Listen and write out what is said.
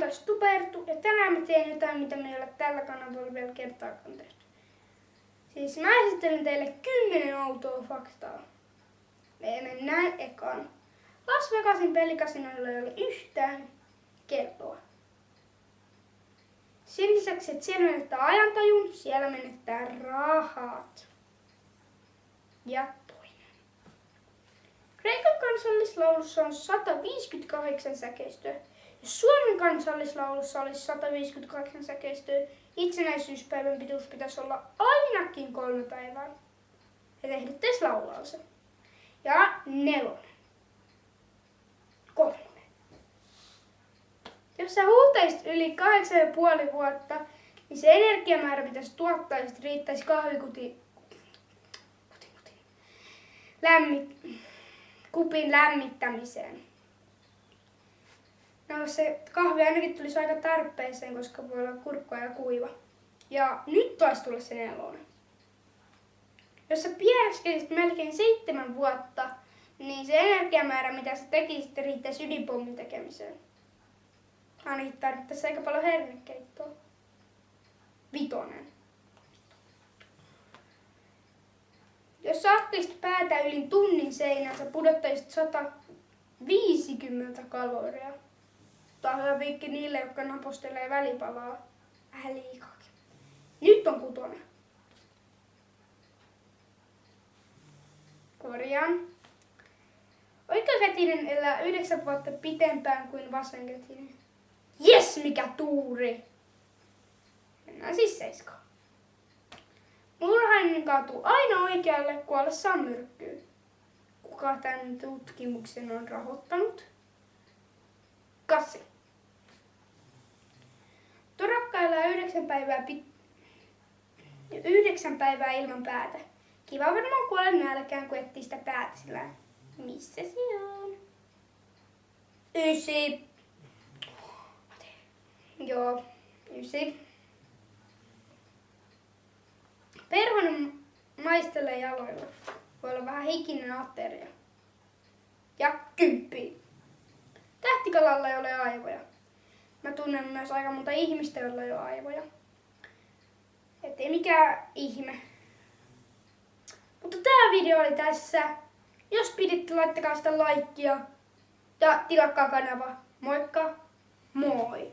taas Tupertu ja tänään mä teen jotain, mitä me ei ole tällä kanavalla vielä kertaakaan tehty. Siis mä esittelen teille 10 outoa faktaa. Me mennään ekaan. Las Vegasin pelikasinoilla ei ole yhtään kelloa. Sen lisäksi, että siellä menettää ajantajun, siellä menettää rahat. Ja toinen. Kreikan kansallislaulussa on 158 säkeistöä. Jos Suomen kansallislaulussa olisi 158 säkeistöä, itsenäisyyspäivän pituus pitäisi olla ainakin 3 päivää. Ja ehdittäis laulaa se. Ja 4. 3. Jos sä huutaisit yli 8,5 vuotta, niin se energiamäärä pitäisi tuottaa ja sit riittäisi kupin lämmittämiseen. No se kahvi ainakin tulisi aika tarpeeseen, koska voi olla kurkkua ja kuiva. Ja nyt taisi tulla se 4. Jos sä piereskelisit melkein 7 vuotta, niin se energiamäärä, mitä sä tekisit, riittäisi ydinpommin tekemiseen. Ainakin tarvittaisi aika paljon hernekeittoa. 5. Jos sä ahtelisit päätä yli tunnin seinään, sä pudottaisit 150 kaloria. Tää on hyvä vinkki niille, jotka napostelee välipalaa vähän liikaakin. Nyt on 6. Korjaan. Oikeakätinen elää 9 vuotta pitempään kuin vasenkätinen. Jes, mikä tuuri! Mennään siis 7. Murhainen kaatuu aina oikealle kuollessaan myrkkyyn. Kuka tämän tutkimuksen on rahoittanut? 8. Torakka elää 9 päivää ilman päätä. Kiva varmaan kuolla nälkään, kun etsii sitä päätä sillä. Missä se on? 9. Joo, 9. Perhonen maistelee jaloilla. Voi olla vähän hikinen ateria. Ja 10. Tähtikalalla ei ole aivoja. Mä tunnen myös aika monta ihmistä, joilla ei ole aivoja. Et ei mikään ihme. Mutta tää video oli tässä. Jos piditte, laittakaa sitä laikkia. Ja tilatkaa kanava. Moikka! Moi!